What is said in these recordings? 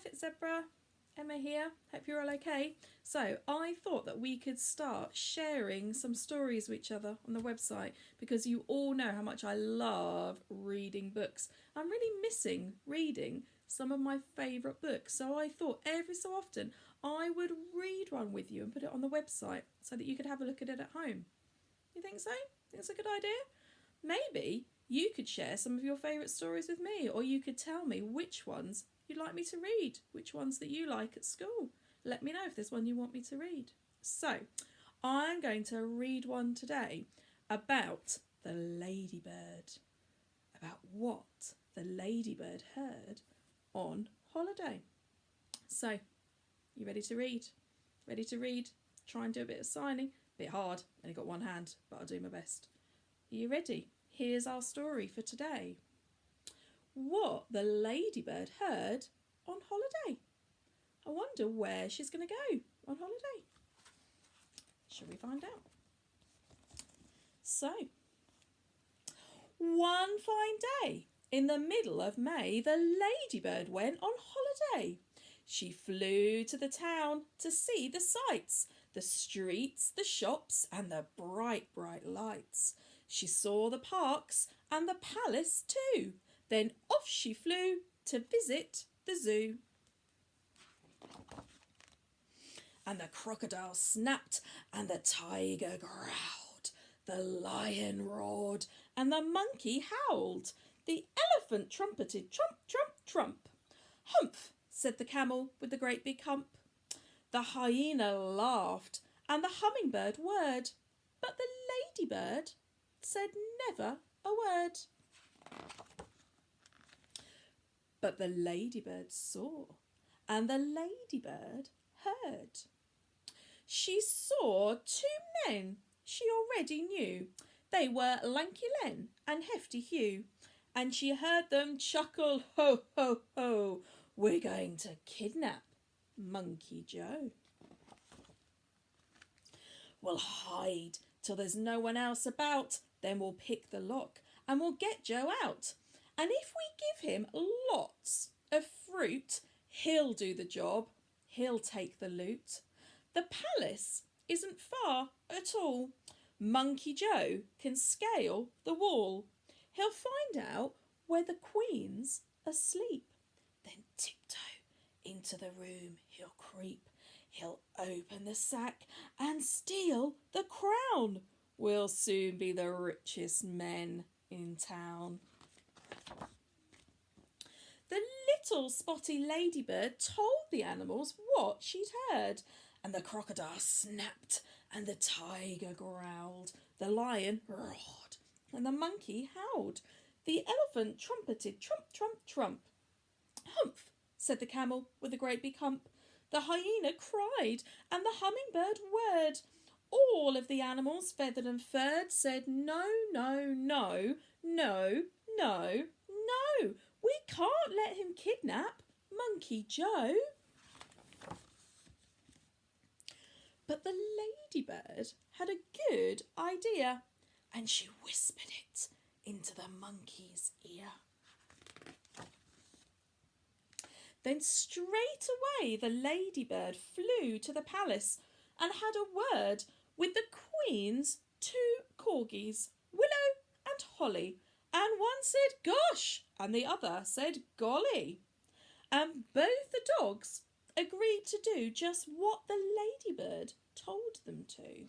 Perfect Zebra, Emma here. Hope you're all okay. So I thought that we could start sharing some stories with each other on the website because you all know how much I love reading books. I'm really missing reading some of my favourite books, so I thought every so often I would read one with you and put it on the website so that you could have a look at it at home. You think so? Think it's a good idea? Maybe you could share some of your favourite stories with me, or you could tell me which ones you'd like me to read, which ones that you like at school. Let me know if there's one you want me to read. So, I'm going to read one today about the ladybird, about what the ladybird heard on holiday. So, you ready to read? Ready to read? Try and do a bit of signing. Bit hard, only got one hand, but I'll do my best. Are you ready? Here's our story for today. What the ladybird heard on holiday. I wonder where she's going to go on holiday. Shall we find out? So, one fine day in the middle of May, the ladybird went on holiday. She flew to the town to see the sights, the streets, the shops, and the bright, bright lights. She saw the parks and the palace too. Then off she flew to visit the zoo. And the crocodile snapped, and the tiger growled. The lion roared, and the monkey howled. The elephant trumpeted, trump, trump, trump. Humph, said the camel with the great big hump. The hyena laughed, and the hummingbird whirred. But the ladybird said never a word. But the ladybird saw, and the ladybird heard. She saw two men she already knew. They were Lanky Len and Hefty Hugh, and she heard them chuckle, ho, ho, ho, we're going to kidnap Monkey Joe. We'll hide till there's no one else about, then we'll pick the lock and we'll get Joe out. And if we give him lots of fruit, he'll do the job, he'll take the loot. The palace isn't far at all. Monkey Joe can scale the wall. He'll find out where the queen's asleep. Then tiptoe into the room he'll creep. He'll open the sack and steal the crown. We'll soon be the richest men in town. The little spotty ladybird told the animals what she'd heard, and the crocodile snapped, and the tiger growled, the lion roared, and the monkey howled. The elephant trumpeted, trump, trump, trump. Humph, said the camel with a great big hump. The hyena cried, and the hummingbird whirred. All of the animals, feathered and furred, said no, no, no, no, no, no. We can't let him kidnap Monkey Joe. But the ladybird had a good idea, and she whispered it into the monkey's ear. Then straight away the ladybird flew to the palace and had a word with the queen's two corgis, Willow and Holly, and one said gosh and the other said golly. And both the dogs agreed to do just what the ladybird told them to.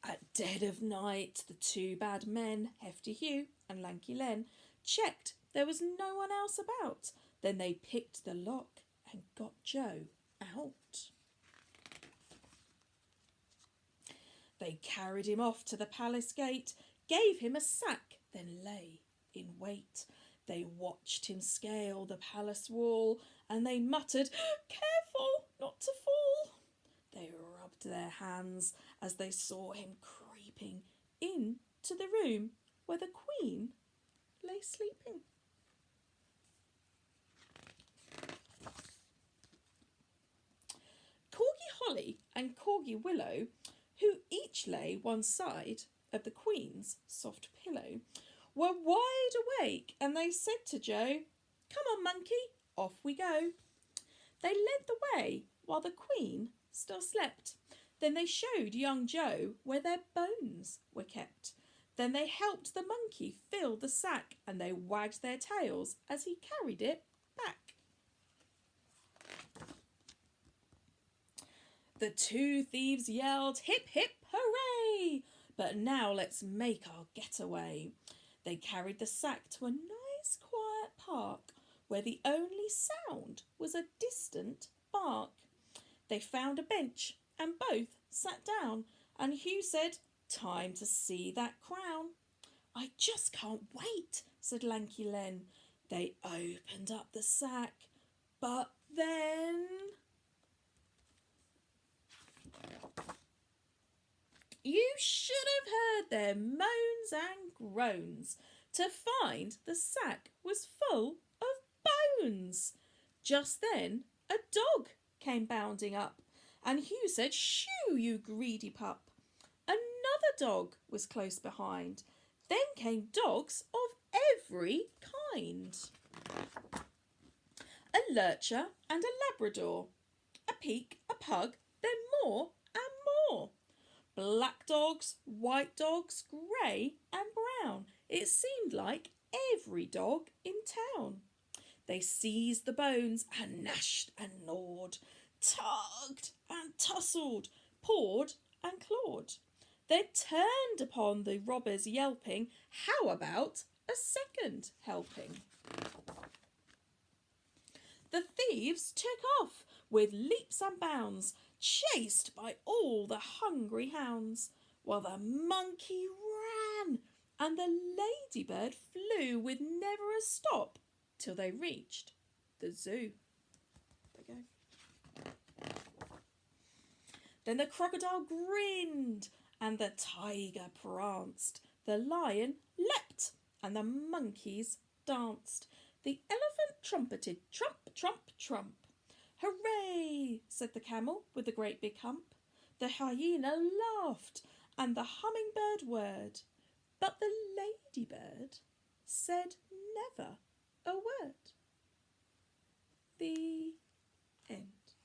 At dead of night, the two bad men, Hefty Hugh and Lanky Len, checked there was no one else about. Then they picked the lock and got Joe out. They carried him off to the palace gate, gave him a sack, then lay in wait. They watched him scale the palace wall, and they muttered, careful not to fall. They rubbed their hands as they saw him creeping into the room where the queen lay sleeping. Corgi Holly and Corgi Willow, who each lay one side of the queen's soft pillow, were wide awake, and they said to Joe, Come on, monkey, off we go. They led the way while the Queen still slept. Then they showed young Joe where their bones were kept. Then they helped the monkey fill the sack, and they wagged their tails as he carried it back. The two thieves yelled, "Hip, hip, hooray! But now let's make our getaway." They carried the sack to a nice quiet park where the only sound was a distant bark. They found a bench and both sat down, and Hugh said, "Time to see that crown." "I just can't wait," said Lanky Len. They opened up the sack, but then... You should have heard their moans and groans to find the sack was full of bones. Just then a dog came bounding up, and Hugh said, "Shoo, you greedy pup." Another dog was close behind. Then came dogs of every kind. A lurcher and a Labrador, a peak, a pug, then more and more. Black dogs, white dogs, grey and brown. It seemed like every dog in town. They seized the bones and gnashed and gnawed, tugged and tussled, pawed and clawed. They turned upon the robbers yelping, "How about a second helping?" The thieves took off with leaps and bounds, chased by all the hungry hounds, while the monkey ran and the ladybird flew with never a stop till they reached the zoo. There we go. Then the crocodile grinned and the tiger pranced. The lion leapt and the monkeys danced. The elephant trumpeted, trump, trump, trump. "Hooray!" said the camel with the great big hump. The hyena laughed and the hummingbird whirred, but the ladybird said never a word. The end.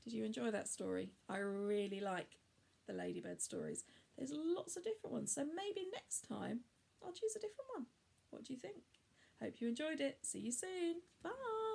Did you enjoy that story? I really like the ladybird stories. There's lots of different ones, so maybe next time I'll choose a different one. What do you think? Hope you enjoyed it. See you soon. Bye.